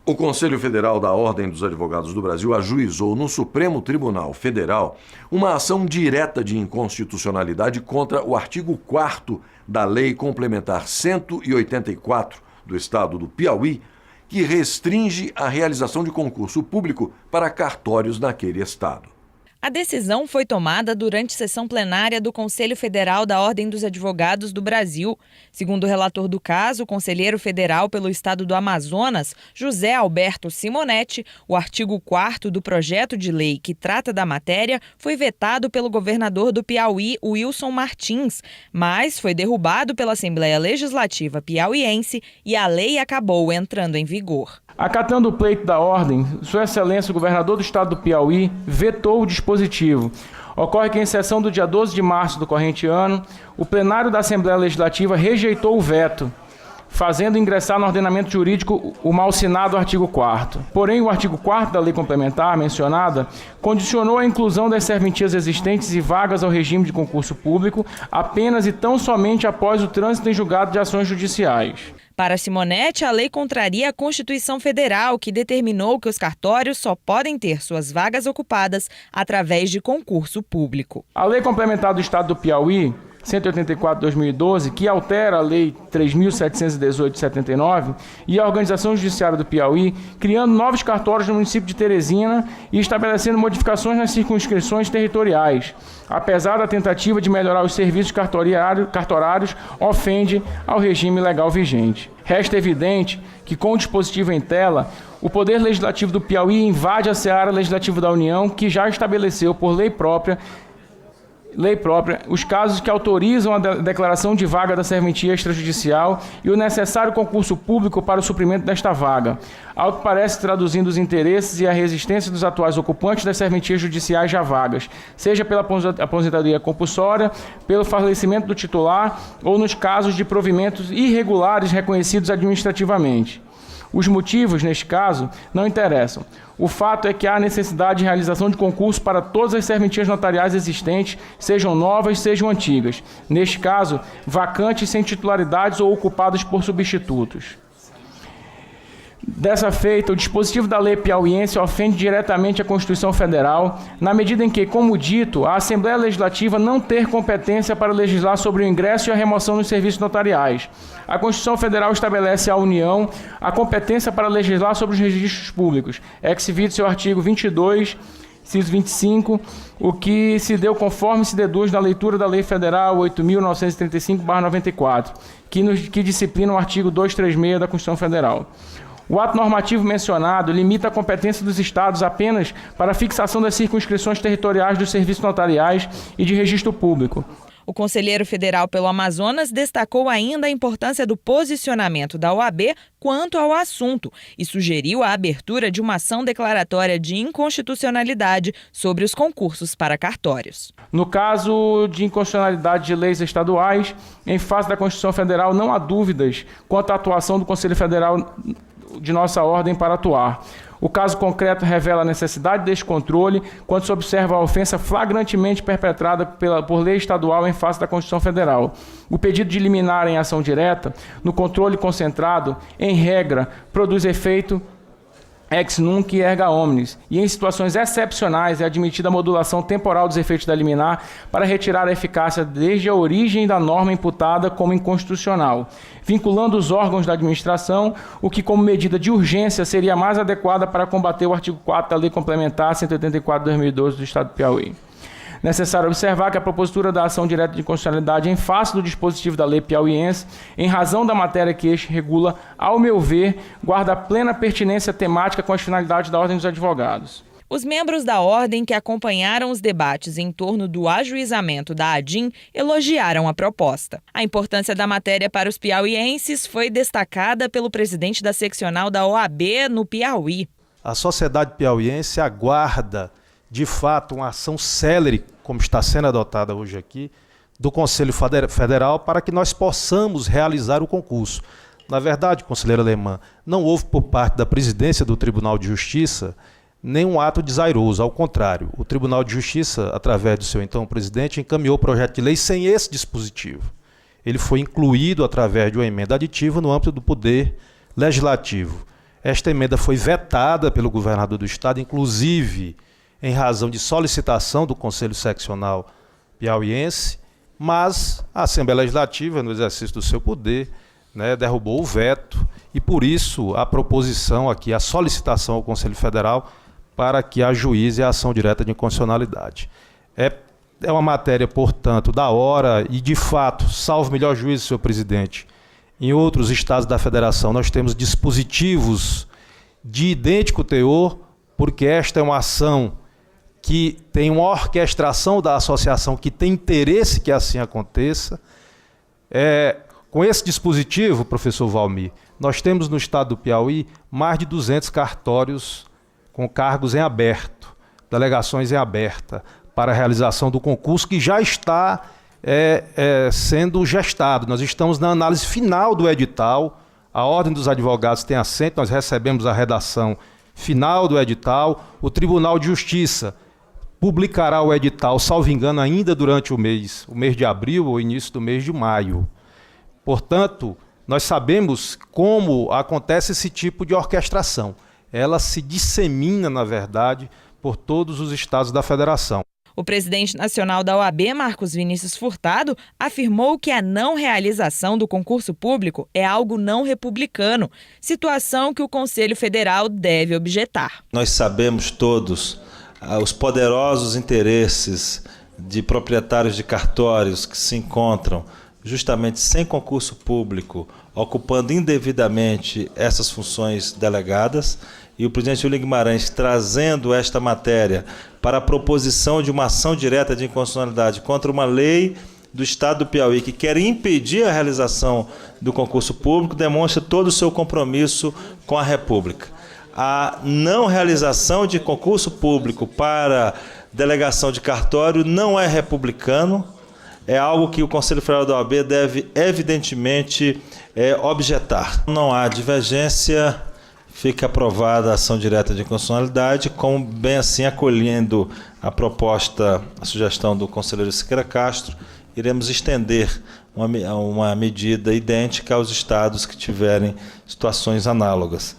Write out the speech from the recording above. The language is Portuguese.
O Conselho Federal da Ordem dos Advogados do Brasil ajuizou no Supremo Tribunal Federal uma ação direta de inconstitucionalidade contra o artigo 4º da Lei Complementar 184 do Estado do Piauí, que restringe a realização de concurso público para cartórios naquele estado. A decisão foi tomada durante sessão plenária do Conselho Federal da Ordem dos Advogados do Brasil. Segundo o relator do caso, o conselheiro federal pelo estado do Amazonas, José Alberto Simonetti, o artigo 4º do projeto de lei que trata da matéria foi vetado pelo governador do Piauí, Wilson Martins, mas foi derrubado pela Assembleia Legislativa piauiense e a lei acabou entrando em vigor. Acatando o pleito da ordem, Sua Excelência o governador do estado do Piauí vetou o dispositivo. Ocorre que em sessão do dia 12 de março do corrente ano, o plenário da Assembleia Legislativa rejeitou o veto, fazendo ingressar no ordenamento jurídico o mal-sinado artigo 4º. Porém, o artigo 4º da lei complementar mencionada condicionou a inclusão das serventias existentes e vagas ao regime de concurso público apenas e tão somente após o trânsito em julgado de ações judiciais. Para Simonetti, a lei contraria a Constituição Federal, que determinou que os cartórios só podem ter suas vagas ocupadas através de concurso público. A Lei Complementar do Estado do Piauí, 184/2012, que altera a Lei 3.718 de 79 e a Organização Judiciária do Piauí, criando novos cartórios no município de Teresina e estabelecendo modificações nas circunscrições territoriais. Apesar da tentativa de melhorar os serviços cartorários, ofende ao regime legal vigente. Resta evidente que, com o dispositivo em tela, o Poder Legislativo do Piauí invade a seara legislativa da União, que já estabeleceu por lei própria os casos que autorizam a declaração de vaga da serventia extrajudicial e o necessário concurso público para o suprimento desta vaga, ao que parece traduzindo os interesses e a resistência dos atuais ocupantes das serventias judiciais já vagas, seja pela aposentadoria compulsória, pelo falecimento do titular ou nos casos de provimentos irregulares reconhecidos administrativamente. Os motivos, neste caso, não interessam. O fato é que há necessidade de realização de concurso para todas as serventias notariais existentes, sejam novas, sejam antigas. Neste caso, vacantes sem titularidades ou ocupadas por substitutos. Dessa feita, o dispositivo da lei piauiense ofende diretamente a Constituição Federal, na medida em que, como dito, a Assembleia Legislativa não ter competência para legislar sobre o ingresso e a remoção dos serviços notariais. A Constituição Federal estabelece à União a competência para legislar sobre os registros públicos, ex vide seu artigo 22, inciso 25, o que se deu conforme se deduz na leitura da Lei Federal 8.935/94, que disciplina o artigo 236 da Constituição Federal. O ato normativo mencionado limita a competência dos Estados apenas para a fixação das circunscrições territoriais dos serviços notariais e de registro público. O conselheiro federal pelo Amazonas destacou ainda a importância do posicionamento da OAB quanto ao assunto e sugeriu a abertura de uma ação declaratória de inconstitucionalidade sobre os concursos para cartórios. No caso de inconstitucionalidade de leis estaduais, em face da Constituição Federal, não há dúvidas quanto à atuação do Conselho Federal de nossa ordem para atuar. O caso concreto revela a necessidade deste controle quando se observa a ofensa flagrantemente perpetrada por lei estadual em face da Constituição Federal. O pedido de liminar em ação direta, no controle concentrado, em regra, produz efeito ex nunc e erga omnes, e em situações excepcionais é admitida a modulação temporal dos efeitos da liminar para retirar a eficácia desde a origem da norma imputada como inconstitucional, vinculando os órgãos da administração, o que como medida de urgência seria mais adequada para combater o artigo 4º da Lei Complementar 184/2012 do Estado do Piauí. Necessário observar que a propositura da ação direta de inconstitucionalidade em face do dispositivo da lei piauiense, em razão da matéria que este regula, ao meu ver, guarda plena pertinência temática com as finalidades da Ordem dos Advogados. Os membros da ordem que acompanharam os debates em torno do ajuizamento da ADIM elogiaram a proposta. A importância da matéria para os piauienses foi destacada pelo presidente da seccional da OAB no Piauí. A sociedade piauiense aguarda de fato, uma ação célere, como está sendo adotada hoje aqui, do Conselho Federal para que nós possamos realizar o concurso. Na verdade, conselheira Alemã, não houve por parte da presidência do Tribunal de Justiça nenhum ato desairoso, ao contrário. O Tribunal de Justiça, através do seu então presidente, encaminhou o projeto de lei sem esse dispositivo. Ele foi incluído através de uma emenda aditiva no âmbito do Poder Legislativo. Esta emenda foi vetada pelo governador do estado, inclusive em razão de solicitação do Conselho Seccional piauiense, mas a Assembleia Legislativa, no exercício do seu poder, derrubou o veto e, por isso, a proposição aqui, a solicitação ao Conselho Federal para que ajuize a ação direta de inconstitucionalidade. É uma matéria, portanto, da hora e, de fato, salvo melhor juízo, senhor presidente, em outros estados da federação nós temos dispositivos de idêntico teor, porque esta é uma ação que tem uma orquestração da associação que tem interesse que assim aconteça. Com esse dispositivo, professor Valmir, nós temos no estado do Piauí mais de 200 cartórios com cargos em aberto, delegações em aberta, para a realização do concurso que já está sendo gestado. Nós estamos na análise final do edital, a Ordem dos Advogados tem assento, nós recebemos a redação final do edital, o Tribunal de Justiça publicará o edital, salvo engano, ainda durante o mês de abril ou início do mês de maio. Portanto, nós sabemos como acontece esse tipo de orquestração. Ela se dissemina, na verdade, por todos os estados da federação. O presidente nacional da OAB, Marcos Vinícius Furtado, afirmou que a não realização do concurso público é algo não republicano, situação que o Conselho Federal deve objetar. Nós sabemos todos os poderosos interesses de proprietários de cartórios que se encontram justamente sem concurso público, ocupando indevidamente essas funções delegadas, e o presidente William Guimarães trazendo esta matéria para a proposição de uma ação direta de inconstitucionalidade contra uma lei do estado do Piauí que quer impedir a realização do concurso público, demonstra todo o seu compromisso com a República. A não realização de concurso público para delegação de cartório não é republicano, é algo que o Conselho Federal da OAB deve, evidentemente, objetar. Não há divergência, fica aprovada a ação direta de inconstitucionalidade, como bem assim acolhendo a proposta, a sugestão do conselheiro Siqueira Castro, iremos estender uma medida idêntica aos estados que tiverem situações análogas.